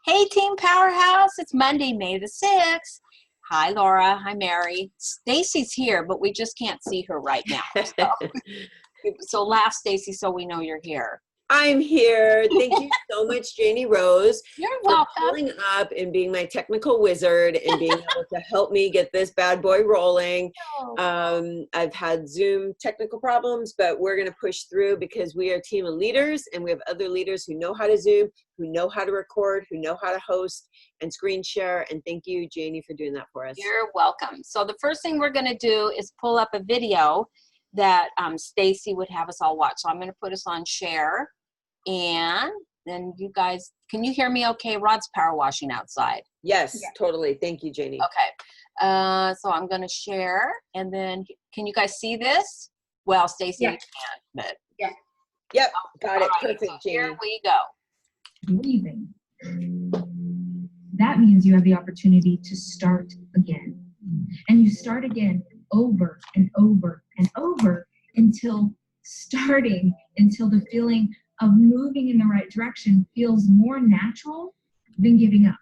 Hey, Team Powerhouse. It's Monday, May the 6th. Hi, Laura. Hi, Mary. Stacy's here, but we just can't see her right now. So laugh, Stacy, so we know you're here. I'm here. Thank you so much, Janie Rose, You're for welcome. pulling up and being my technical wizard and being able to help me get this bad boy rolling. I've had Zoom technical problems, but we're going to push through because we are a team of leaders and we have other leaders who know how to Zoom, who know how to record, who know how to host and screen share. And thank you, Janie, for doing that for us. You're welcome. So the first thing we're going to do is pull up a video that Stacy would have us all watch. So I'm going to put us on share. And then you guys, can you hear me okay? Rod's power washing outside. Yes, totally. Thank you, Janie. Okay. So I'm going to share. And then can you guys see this? Well, Stacy, you can't, but. Yep, got it. Right, Perfect, so Janie. here we go. Breathing. That means you have the opportunity to start again. And you start again over and over and over until the feeling of moving in the right direction feels more natural than giving up.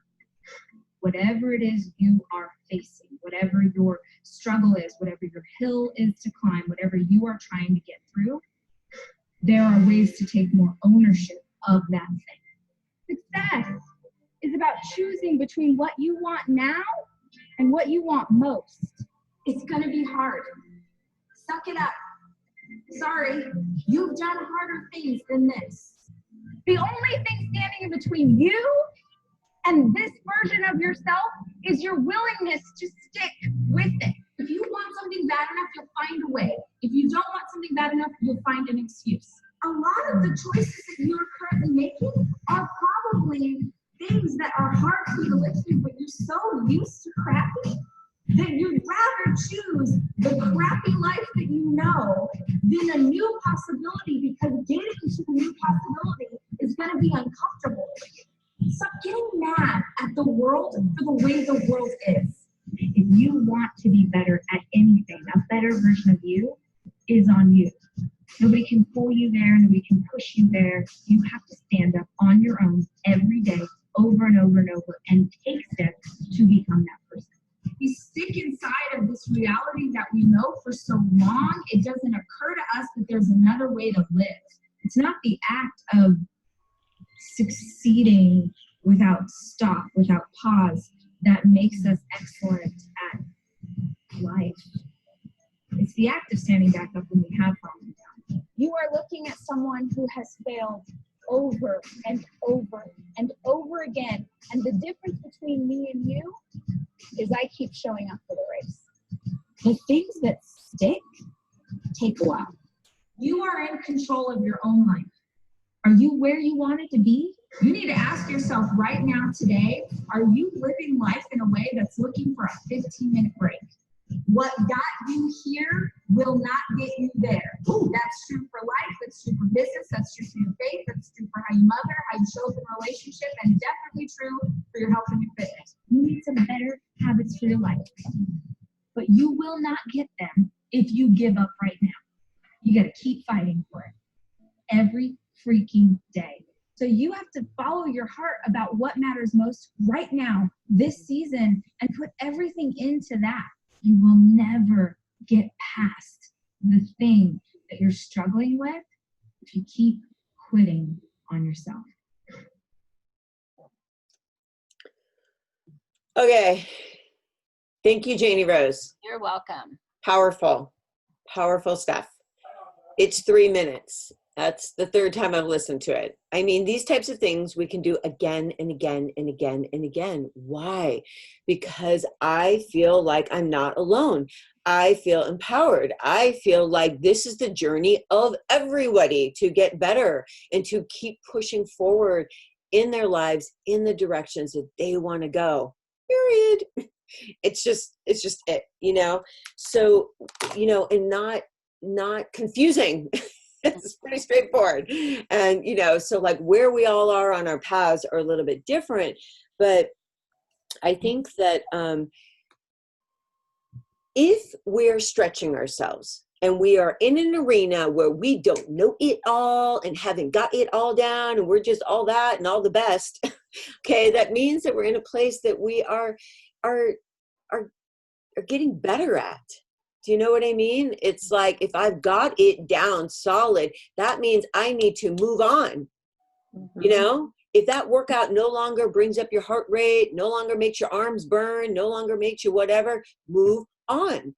Whatever it is you are facing, whatever your struggle is, whatever your hill is to climb, whatever you are trying to get through, there are ways to take more ownership of that thing. Success is about choosing between what you want now and what you want most. It's going to be hard. Suck it up. Sorry, you've done harder things than this. The only thing standing in between you and this version of yourself is your willingness to stick with it. If you want something bad enough, you'll find a way. If you don't want something bad enough, you'll find an excuse. A lot of the choices that you're currently making are probably things that are hard for you to live through, but you're so used to crappy that you'd rather choose the crappy life that you know than a new possibility, because getting to the new possibility is going to be uncomfortable for you. Stop getting mad at the world for the way the world is. If you want to be better at anything, a better version of you is on you. Nobody can pull you there, nobody can push you there. You have to stand up on your own every day, over and over and over, and take steps to become that person. We stick inside of this reality that we know for so long, it doesn't occur to us that there's another way to live. It's not the act of succeeding without stop, without pause, that makes us excellent at life. It's the act of standing back up when we have fallen down. You are looking at someone who has failed over and over and over again. And the difference between me and you is I keep showing up for the race. The things that stick take a while. You are in control of your own life. Are you where you wanted to be? You need to ask yourself right now today, are you living life in a way that's looking for a 15-minute break? What got you here will not get you there. That's true for life, that's true for business, that's true for your faith, that's true for how you mother, how you show up in a relationship, and definitely true for your health and your fitness. You need some better habits for your life. But you will not get them if you give up right now. You got to keep fighting for it every freaking day. So you have to follow your heart about what matters most right now, this season, and put everything into that. You will never get past the thing that you're struggling with if you keep quitting on yourself. Okay. Thank you, Janie Rose. You're welcome. Powerful, powerful stuff. It's 3 minutes. That's the third time I've listened to it. I mean, these types of things we can do again and again and again and again. Why? Because I feel like I'm not alone. I feel empowered. I feel like this is the journey of everybody to get better and to keep pushing forward in their lives in the directions that they want to go. Period. It's just it, you know? So, you know, and not confusing. It's pretty straightforward. And, you know, so like where we all are on our paths are a little bit different, but I think that if we're stretching ourselves and we are in an arena where we don't know it all and haven't got it all down and we're just all that and all the best, Okay, that means that we're in a place that we are getting better at. Do you know what I mean? It's like, if I've got it down solid, that means I need to move on. You know, if that workout no longer brings up your heart rate, no longer makes your arms burn, no longer makes you whatever, move on.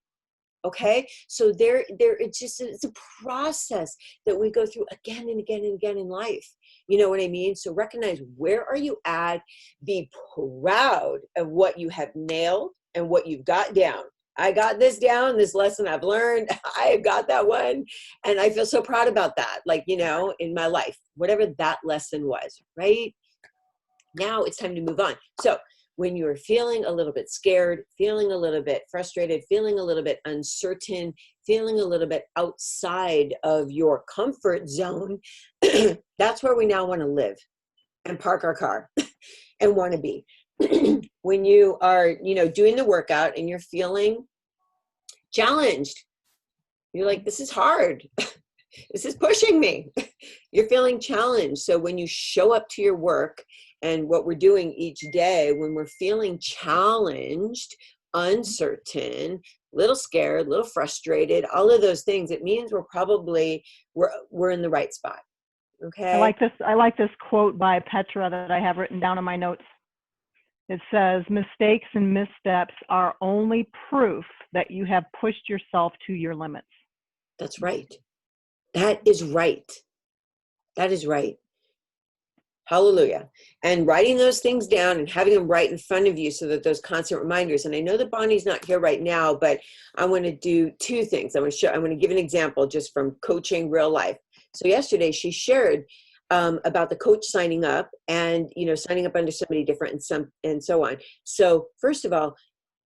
Okay, so it's a process that we go through again and again and again in life. You know what I mean? So recognize, where are you at? Be proud of what you have nailed and what you've got down. I got this down, this lesson I've learned. I got that one. And I feel so proud about that. Like, you know, in my life, whatever that lesson was, right? Now it's time to move on. So when you're feeling a little bit scared, feeling a little bit frustrated, feeling a little bit uncertain, feeling a little bit outside of your comfort zone, that's where we now want to live and park our car and want to be. When you are, you know, doing the workout and you're feeling challenged, you're like, this is hard. This is pushing me. You're feeling challenged. So when you show up to your work, and what we're doing each day, when we're feeling challenged, uncertain, little scared, little frustrated, all of those things, it means we're in the right spot. Okay. I like this quote by Petra that I have written down in my notes. It says, mistakes and missteps are only proof that you have pushed yourself to your limits. That's right. That is right. That is right. Hallelujah. And writing those things down and having them right in front of you, so that those constant reminders. And I know that Bonnie's not here right now, but I want to do two things. I'm going to give an example just from coaching real life. So yesterday she shared about the coach signing up, and, you know, signing up under somebody different and so on. So first of all,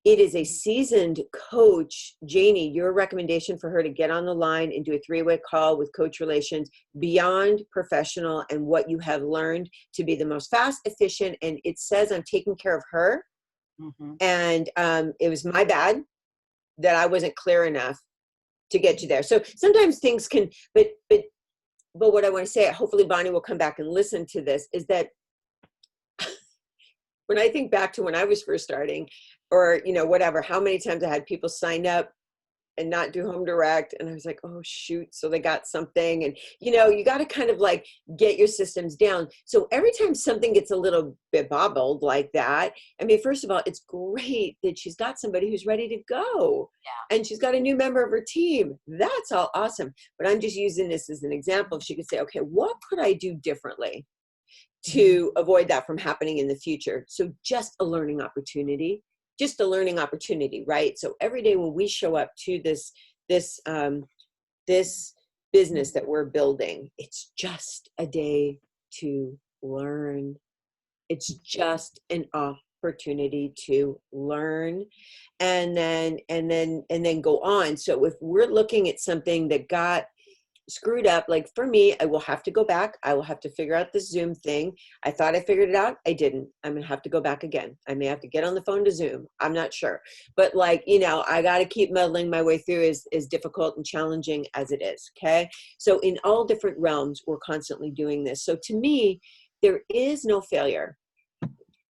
it is a seasoned coach. Janie, your recommendation for her to get on the line and do a 3-way call with Coach Relations, beyond professional, and what you have learned to be the most fast, efficient, and it says I'm taking care of her. Mm-hmm. And it was my bad that I wasn't clear enough to get you there. So sometimes things can, but what I want to say, hopefully Bonnie will come back and listen to this, is that when I think back to when I was first starting, or, you know, whatever, how many times I had people sign up and not do home direct, and I was like, oh shoot, so they got something. And, you know, you got to kind of like get your systems down. So every time something gets a little bit bobbled like that, I mean, first of all, it's great that she's got somebody who's ready to go. Yeah. And she's got a new member of her team. That's all awesome. But I'm just using this as an example. If she could say, okay, what could I do differently to avoid that from happening in the future? So just a learning opportunity. Just a learning opportunity, right? So every day when we show up to this business that we're building, it's just a day to learn. It's just an opportunity to learn, and then go on. So if we're looking at something that got screwed up, like for me, I will have to go back. I will have to figure out this Zoom thing. I thought I figured it out. I didn't. I'm going to have to go back again. I may have to get on the phone to Zoom. I'm not sure. But like, you know, I got to keep muddling my way through, as difficult and challenging as it is. Okay. So in all different realms, we're constantly doing this. So to me, there is no failure.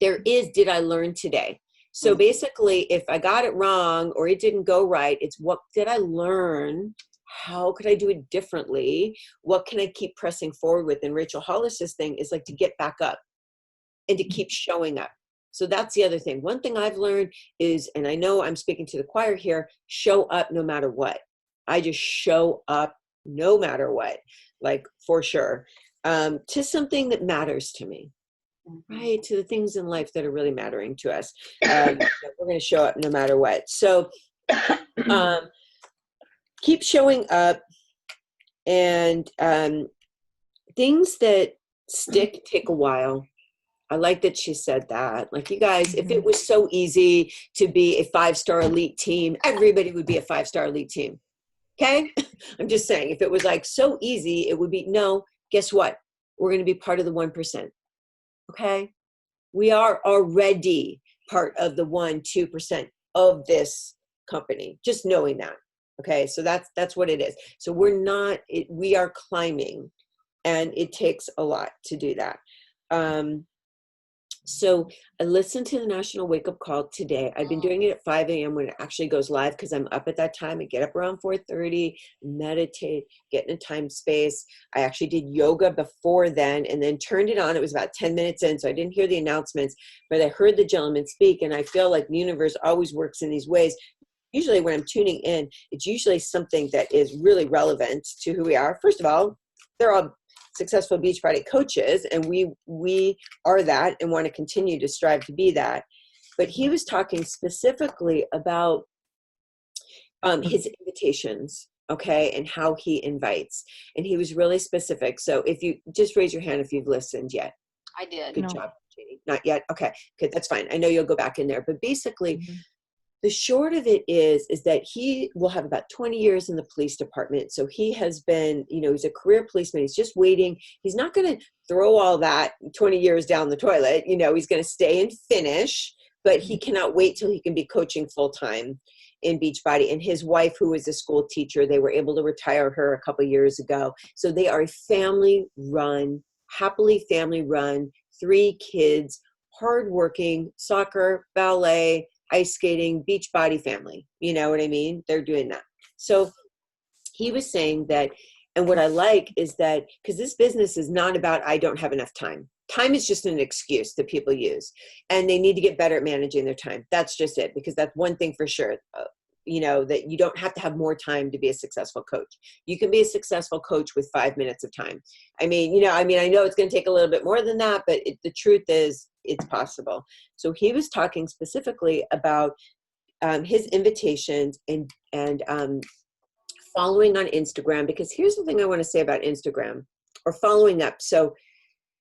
There is, did I learn today? So basically, if I got it wrong or it didn't go right, it's what did I learn? How could I do it differently? What can I keep pressing forward with? And Rachel Hollis's thing is like to get back up and to keep showing up. So that's the other thing. One thing I've learned is, and I know I'm speaking to the choir here, show up no matter what. I just show up no matter what, like for sure, to something that matters to me, right? To the things in life that are really mattering to us. We're going to show up no matter what. So, keep showing up, and things that stick take a while. I like that she said that. Like, you guys, if it was so easy to be a 5-star elite team, everybody would be a 5-star elite team. Okay? I'm just saying, if it was like so easy, it would be, no, guess what? We're going to be part of the 1%. Okay? We are already part of the 1-2% of this company. Just knowing that. Okay, so that's what it is. So we are climbing, and it takes a lot to do that. So I listened to the National Wake Up Call today. I've been doing it at 5 a.m. when it actually goes live because I'm up at that time. I get up around 4:30, meditate, get in a time space. I actually did yoga before then and then turned it on. It was about 10 minutes in, so I didn't hear the announcements, but I heard the gentleman speak, and I feel like the universe always works in these ways. Usually when I'm tuning in, it's usually something that is really relevant to who we are. First of all, they're all successful Beachbody coaches, and we are that and want to continue to strive to be that. But he was talking specifically about his invitations, okay, and how he invites, and he was really specific. So if you just raise your hand if you've listened yet. I did. Good No. job, Janie. Not yet. Okay, good. That's fine. I know you'll go back in there, but basically. The short of it is that he will have about 20 years in the police department. So he has been, he's a career policeman. He's just waiting. He's not going to throw all that 20 years down the toilet. He's going to stay and finish, but he cannot wait till he can be coaching full time in Beachbody. And his wife, who is a school teacher, they were able to retire her a couple years ago. So they are a family run, happily family run, 3 kids, hardworking, soccer, ballet, ice skating, Beachbody family. You know what I mean? They're doing that. So he was saying that, and what I like is that, because this business is not about, I don't have enough time. Time is just an excuse that people use, and they need to get better at managing their time. That's just it, because that's one thing for sure. That you don't have to have more time to be a successful coach. You can be a successful coach with 5 minutes of time. I know it's going to take a little bit more than that, but the truth is it's possible. So he was talking specifically about his invitations and following on Instagram, because here's the thing I want to say about Instagram, or following up. So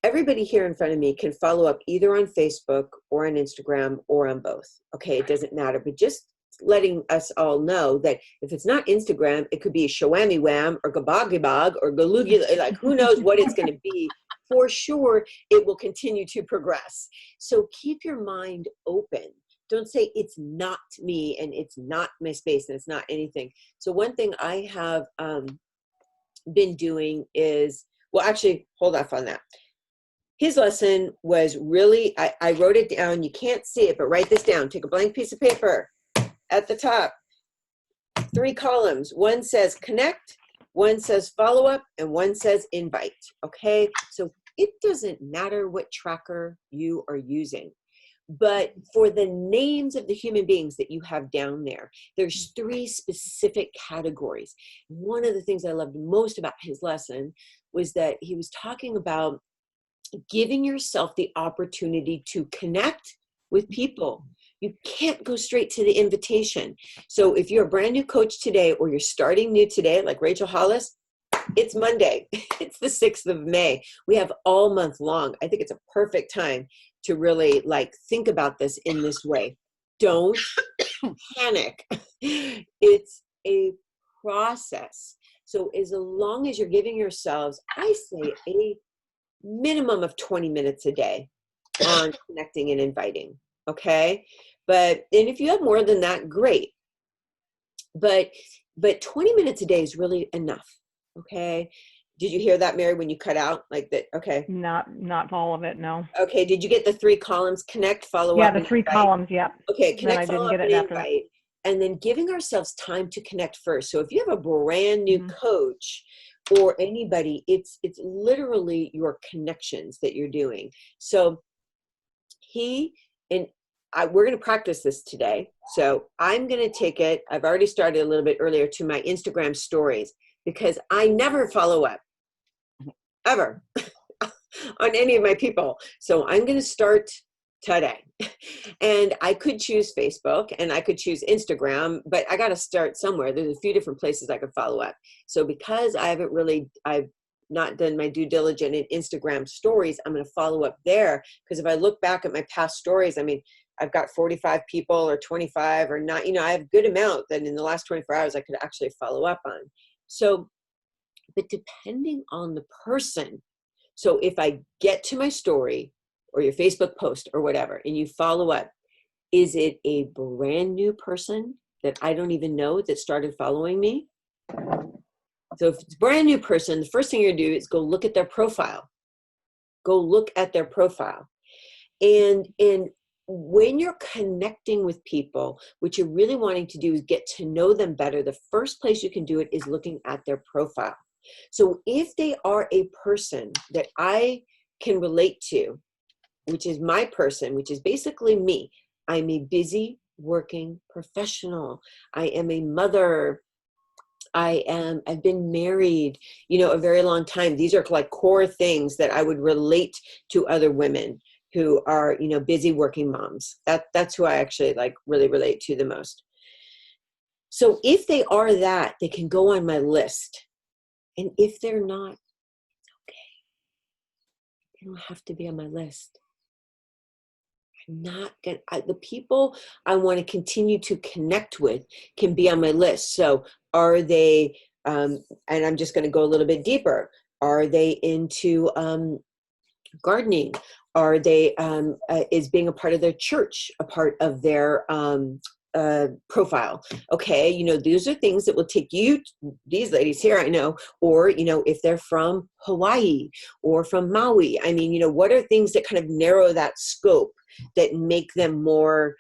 everybody here in front of me can follow up either on Facebook or on Instagram or on both. Okay, it doesn't matter, but just letting us all know that if it's not Instagram, it could be Shawami Wham or Gabagibag or Galugi, like who knows what it's going to be. For sure, it will continue to progress. So keep your mind open. Don't say it's not me and it's not my space and it's not anything. So one thing I have been doing is, well, actually, hold off on that. His lesson was really, I wrote it down. You can't see it, but write this down. Take a blank piece of paper. At the top, 3 columns. One says connect, one says follow up, and one says invite. Okay, so it doesn't matter what tracker you are using, but for the names of the human beings that you have down there, there's 3 specific categories. One of the things I loved most about his lesson was that he was talking about giving yourself the opportunity to connect with people. You can't go straight to the invitation. So if you're a brand new coach today, or you're starting new today, like Rachel Hollis, it's Monday. It's the 6th of May. We have all month long. I think it's a perfect time to really think about this in this way. Don't panic. It's a process. So as long as you're giving yourselves, I say, a minimum of 20 minutes a day on connecting and inviting. Okay. And if you have more than that, great. But 20 minutes a day is really enough. Okay. Did you hear that, Mary, when you cut out like that? Okay. Not all of it, no. Okay. Did you get the 3 columns? Connect, follow Yeah, up. the 3 columns, yeah. Okay. Then Connect, I follow didn't up, get it and after that. invite. And then giving ourselves time to connect first. So if you have a brand new coach or anybody, it's literally your connections that you're doing. So we're going to practice this today. So I'm going to take it. I've already started a little bit earlier to my Instagram stories, because I never follow up ever on any of my people. So I'm going to start today. And I could choose Facebook and I could choose Instagram, but I got to start somewhere. There's a few different places I could follow up. So because I've not done my due diligence in Instagram stories, I'm going to follow up there. Because if I look back at my past stories, I've got 45 people or 25 or not, I have a good amount that in the last 24 hours I could actually follow up on. So, but depending on the person, so if I get to my story or your Facebook post or whatever, and you follow up, is it a brand new person that I don't even know that started following me? So if it's a brand new person, the first thing you're going to do is go look at their profile. Go look at their profile. And when you're connecting with people, what you're really wanting to do is get to know them better. The first place you can do it is looking at their profile. So if they are a person that I can relate to, which is my person, which is basically me, I'm a busy working professional. I am a mother. I've been married, a very long time. These are like core things that I would relate to other women who are, busy working moms. That's who I actually like really relate to the most. So if they are that, they can go on my list. And if they're not, it's okay. They don't have to be on my list. I'm not going to, the people I want to continue to connect with can be on my list. So are they, and I'm just going to go a little bit deeper. Are they into gardening? Are they, is being a part of their church a part of their profile? Okay, these are things that will take you, these ladies here, I know, or, if they're from Hawaii or from Maui, I mean, what are things that kind of narrow that scope that make them more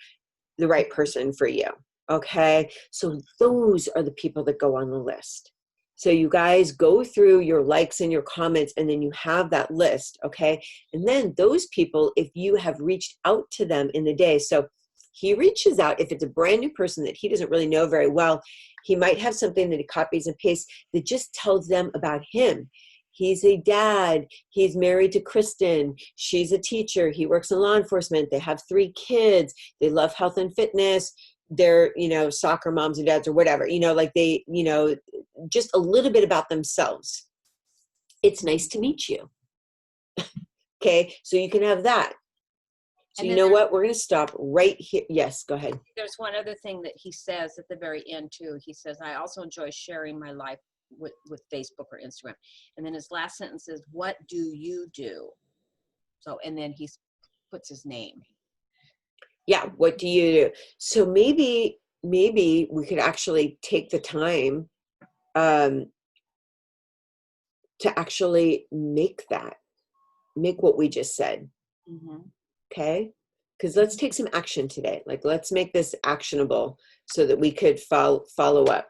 the right person for you? Okay, so those are the people that go on the list. So you guys go through your likes and your comments, and then you have that list, okay? And then those people, if you have reached out to them in the day, so he reaches out, if it's a brand new person that he doesn't really know very well, he might have something that he copies and pastes that just tells them about him. He's a dad. He's married to Kristen. She's a teacher. He works in law enforcement. They have 3 kids. They love health and fitness. They're, soccer moms and dads or whatever, like they, just a little bit about themselves. It's nice to meet you. Okay, so you can have that. So And you then know what? We're going to stop right here. Yes, go ahead. There's one other thing that he says at the very end too. He says, I also enjoy sharing my life with Facebook or Instagram. And then his last sentence is, what do you do? So, and then he puts his name. Yeah, what do you do? So maybe we could actually take the time to actually make what we just said. Mm-hmm. Okay, because let's take some action today. Like, let's make this actionable so that we could follow up.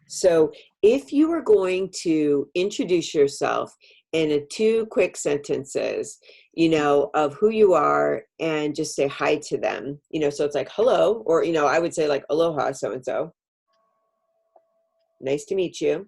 So if you were going to introduce yourself in 2 quick sentences, of who you are, and just say hi to them, so it's like, hello, or, I would say like, aloha, so-and-so. Nice to meet you.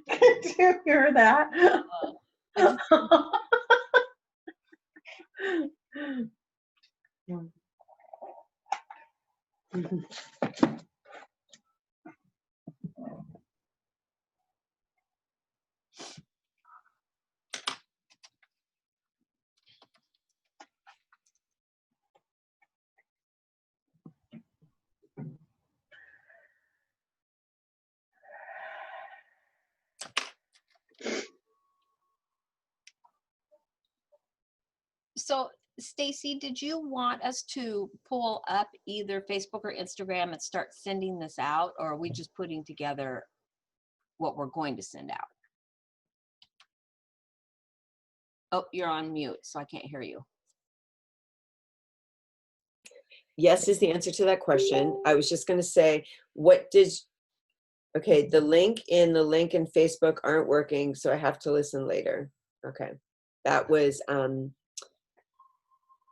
Did you hear that? So Stacy, did you want us to pull up either Facebook or Instagram and start sending this out, or are we just putting together what we're going to send out? Oh, you're on mute, so I can't hear you. Yes is the answer to that question. I was just going to say, okay, the link and Facebook aren't working, so I have to listen later. Okay. That was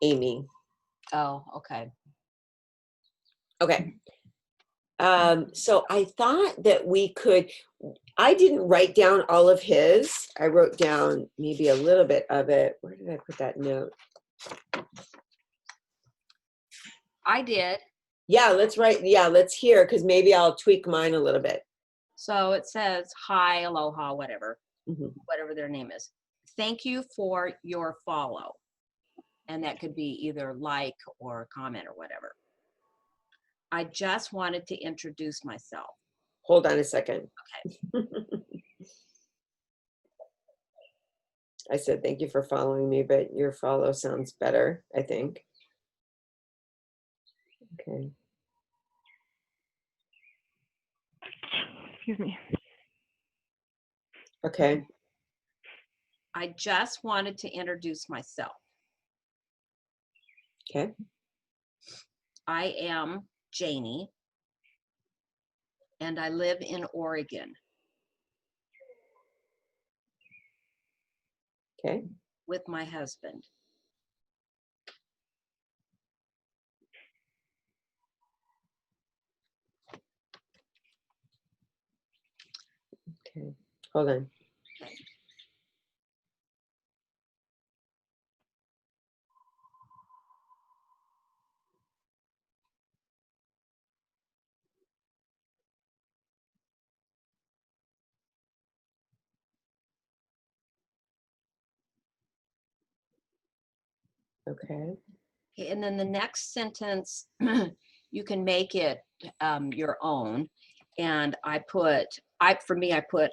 Amy. Oh, okay. Okay. So I thought that I didn't write down all of his. I wrote down maybe a little bit of it. Where did I put that note? I did. Yeah, let's hear, because maybe I'll tweak mine a little bit. So it says, hi, aloha, whatever, Mm-hmm. whatever their name is. Thank you for your follow. And that could be either like or comment or whatever. I just wanted to introduce myself. Hold on a second. Okay. I said, thank you for following me, but your follow sounds better, I think. Okay. Excuse me. Okay. I just wanted to introduce myself. Okay. I am Janie, and I live in Oregon Okay. with my husband. Okay. Hold on. Okay. Okay, and then the next sentence, you can make it your own. And I put, I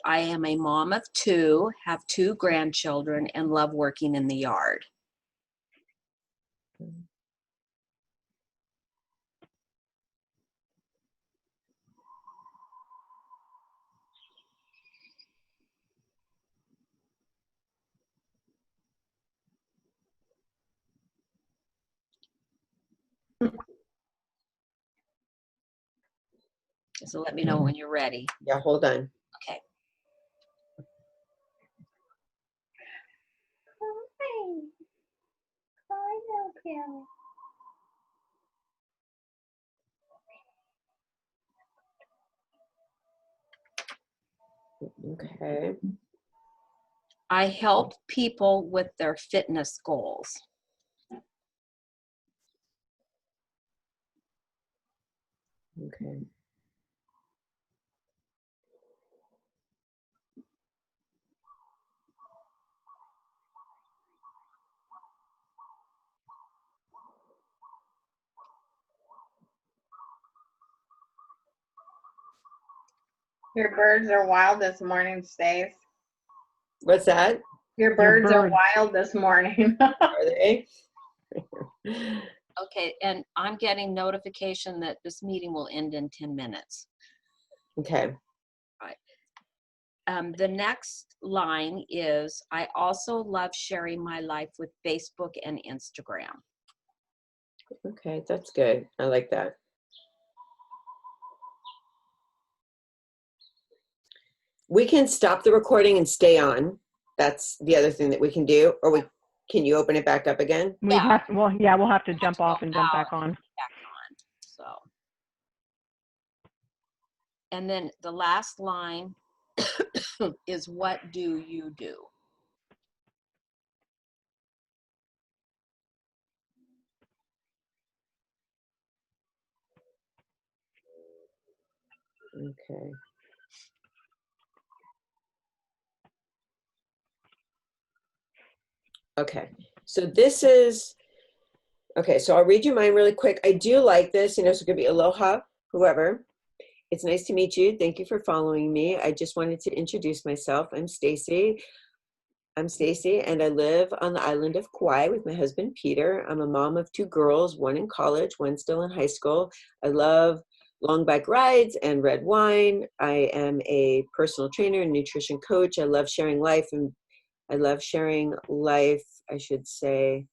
am a mom of two, have two grandchildren, and love working in the yard. So let me know when you're ready. Yeah, hold on. Okay. Okay. I help people with their fitness goals. Okay. Your birds are wild this morning, Stace. What's that? Your birds are birds. wild this morning. Are they? Okay, and I'm getting notification that this meeting will end in 10 minutes. Okay. the next line is, I also love sharing my life with Facebook and Instagram. Okay, that's good. I like that. We can stop the recording and stay on. That's the other thing that we can do. Or can you open it back up again? We Yeah. have, well, yeah, we'll have to jump off and jump back on. Back on. So, and then the last line is, what do you do? Okay. Okay, so this is, okay, so I'll read you mine really quick. I do like this, so it could be aloha, whoever. It's nice to meet you. Thank you for following me. I just wanted to introduce myself. I'm Stacy, and I live on the island of Kauai with my husband, Peter. I'm a mom of 2 girls, one in college, one still in high school. I love long bike rides and red wine. I am a personal trainer and nutrition coach. I love sharing life, I should say,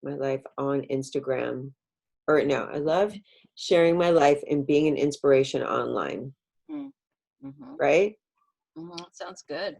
my life on Instagram. Or no, I love sharing my life and being an inspiration online. Mm-hmm. Right? Mm-hmm. Sounds good.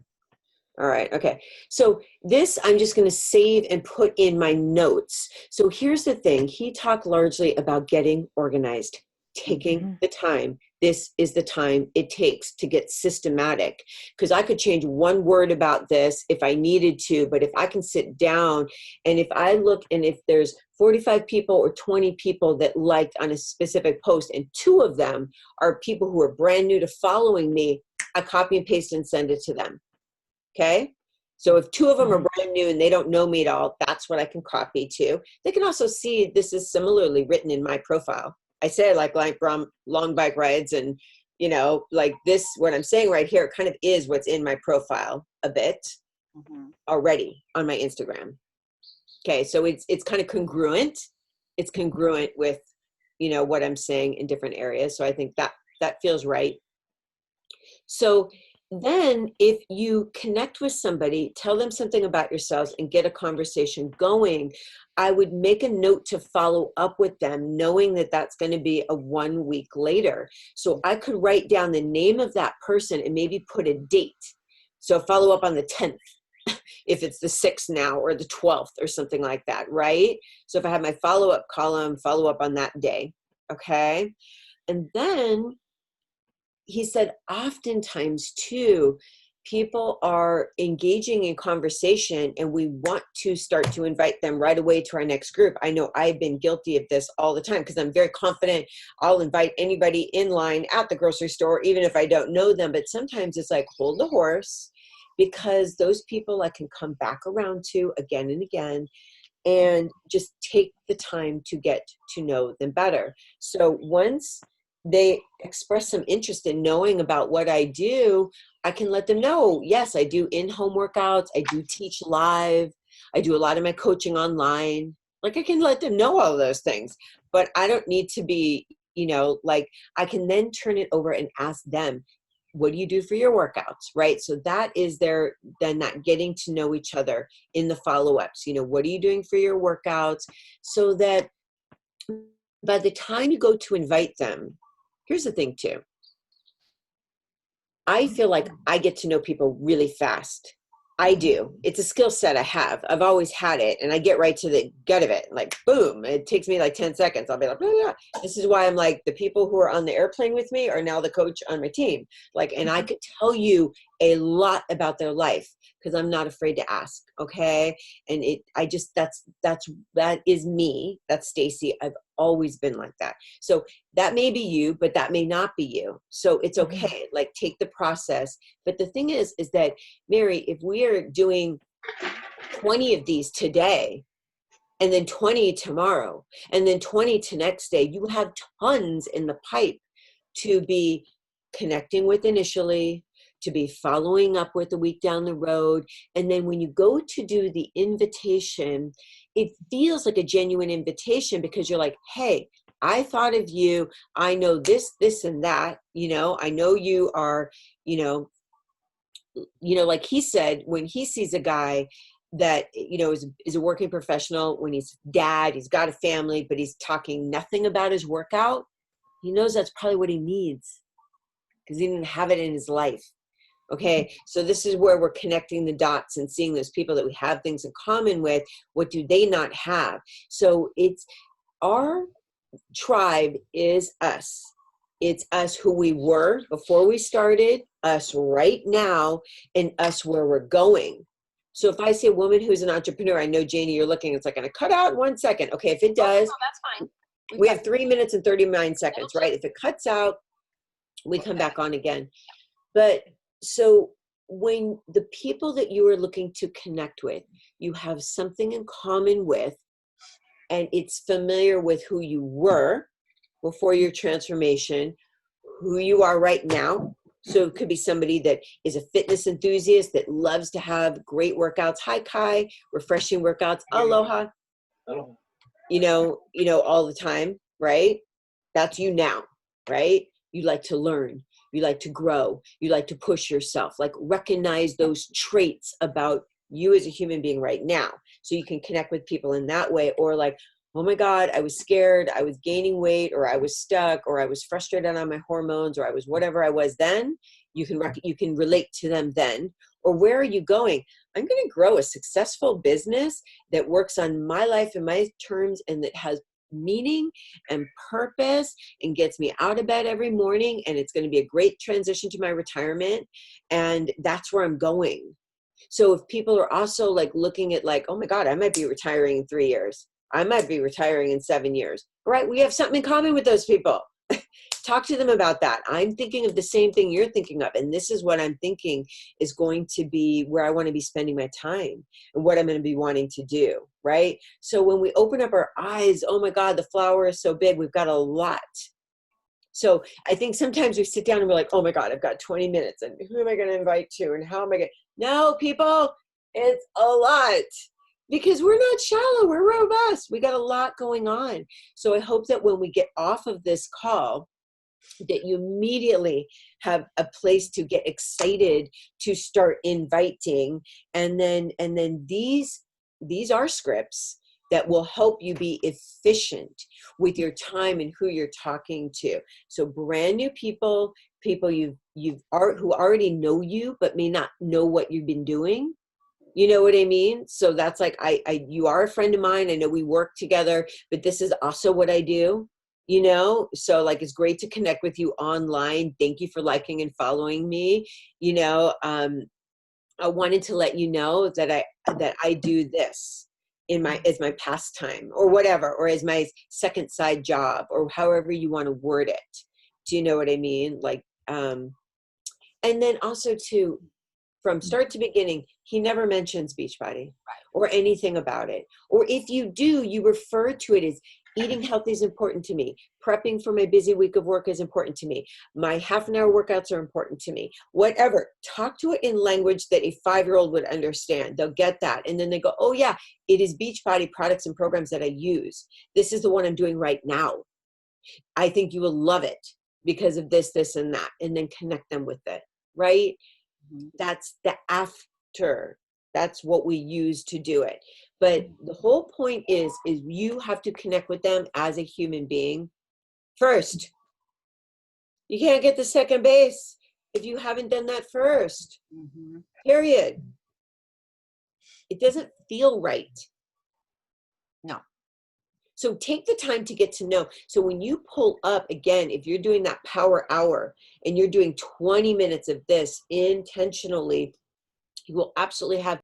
All right. Okay. So this I'm just going to save and put in my notes. So here's the thing. He talked largely about getting organized, taking the time. This is the time it takes to get systematic, because I could change one word about this if I needed to, but if I can sit down and if I look and if there's 45 people or 20 people that liked on a specific post and 2 of them are people who are brand new to following me, I copy and paste and send it to them. Okay. So if 2 of them are brand new and they don't know me at all, that's what I can copy to. They can also see this is similarly written in my profile. I say I like long bike rides, and like this, what I'm saying right here kind of is what's in my profile a bit already on my Instagram. Okay. So it's kind of congruent. It's congruent with, what I'm saying in different areas. So I think that feels right. So then if you connect with somebody, tell them something about yourselves and get a conversation going, I would make a note to follow up with them, knowing that that's going to be a 1 week later. So I could write down the name of that person and maybe put a date. So follow up on the 10th, if it's the 6th now, or the 12th or something like that, right? So if I have my follow-up column, follow up on that day, okay? And then he said, oftentimes too, people are engaging in conversation and we want to start to invite them right away to our next group. I know I've been guilty of this all the time because I'm very confident I'll invite anybody in line at the grocery store, even if I don't know them. But sometimes it's like, hold the horse, because those people I can come back around to again and again, and just take the time to get to know them better. So once they express some interest in knowing about what I do, I can let them know, yes, I do in-home workouts. I do teach live. I do a lot of my coaching online. Like, I can let them know all of those things, but I don't need to be, like, I can then turn it over and ask them, what do you do for your workouts, right? So that is then that getting to know each other in the follow-ups. What are you doing for your workouts? So that by the time you go to invite them, here's the thing too. I feel like I get to know people really fast. I do. It's a skill set I have. I've always had it, and I get right to the gut of it. Like, boom, it takes me like 10 seconds. I'll be like, blah, blah. This is why I'm like, the people who are on the airplane with me are now the coach on my team. Like, and I could tell you a lot about their life because I'm not afraid to ask. Okay. And that is me. That's Stacy. I've always been like that. So that may be you, but that may not be you. So it's okay. Like, take the process. But the thing is that, Mary, if we are doing 20 of these today, and then 20 tomorrow, and then 20 to next day, you have tons in the pipe to be connecting with initially, to be following up with a week down the road. And then when you go to do the invitation, it feels like a genuine invitation because you're like, hey, I thought of you. I know this, and that, I know you are, you know, like he said, when he sees a guy that, you know, is a working professional, when he's dad, he's got a family, but he's talking nothing about his workout, he knows that's probably what he needs because he didn't have it in his life. Okay, so this is where we're connecting the dots and seeing those people that we have things in common with. What do they not have? So it's our tribe is us. It's us who we were before we started, us right now, and us where we're going. So if I say a woman who's an entrepreneur, I know, Janie, you're looking, it's like going to cut out in 1 second. Okay, if it does, No, that's fine. we have 3 minutes and 39 seconds, right? If it cuts out, we come back on again. But so when the people that you are looking to connect with, you have something in common with, and it's familiar with who you were before your transformation, who you are right now. So it could be somebody that is a fitness enthusiast that loves to have great workouts. Hi, Kai, refreshing workouts. Aloha. You know, all the time, right? That's you now, right? You like to learn. You like to grow. You like to push yourself. Like recognize those traits about you as a human being right now. So you can connect with people in that way. Or like, oh my God, I was scared. I was gaining weight, or I was stuck, or I was frustrated on my hormones, or I was whatever I was then. You can relate to them then. Or where are you going? I'm going to grow a successful business that works on my life and my terms and that has meaning and purpose and gets me out of bed every morning, and it's going to be a great transition to my retirement, and that's where I'm going. So if people are also like looking at like, oh my God, I might be retiring in 3 years, I might be retiring in 7 years, right? We have something in common with those people. Talk to them about that. I'm thinking of the same thing you're thinking of, and this is what I'm thinking is going to be where I want to be spending my time and what I'm going to be wanting to do, right? So when we open up our eyes, oh my God, the flower is so big, we've got a lot. So I think sometimes we sit down and we're like, oh my God, I've got 20 minutes, and who am I going to invite to, and how am I going to? No, people, it's a lot. Because we're not shallow, we're robust. We got a lot going on. So I hope that when we get off of this call, that you immediately have a place to get excited to start inviting. And then these are scripts that will help you be efficient with your time and who you're talking to. So brand new people who already know you, but may not know what you've been doing. You know what I mean? So that's like, you are a friend of mine. I know we work together, but this is also what I do, you know? So like, it's great to connect with you online. Thank you for liking and following me. You know, I wanted to let you know that I do this as my pastime or whatever, or as my second side job, or however you want to word it. Do you know what I mean? Like, and then also too, from start to beginning, he never mentions Beachbody or anything about it. Or if you do, you refer to it as eating healthy is important to me. Prepping for my busy week of work is important to me. My half-an-hour workouts are important to me. Whatever. Talk to it in language that a 5-year-old would understand. They'll get that. And then they go, oh yeah, it is Beachbody products and programs that I use. This is the one I'm doing right now. I think you will love it because of this, this, and that. And then connect them with it, right? That's the after. That's what we use to do it. But the whole point is you have to connect with them as a human being first. You can't get the second base if you haven't done that first. Period. It doesn't feel right. No. So take the time to get to know. So when you pull up, again, if you're doing that power hour and you're doing 20 minutes of this intentionally, you will absolutely have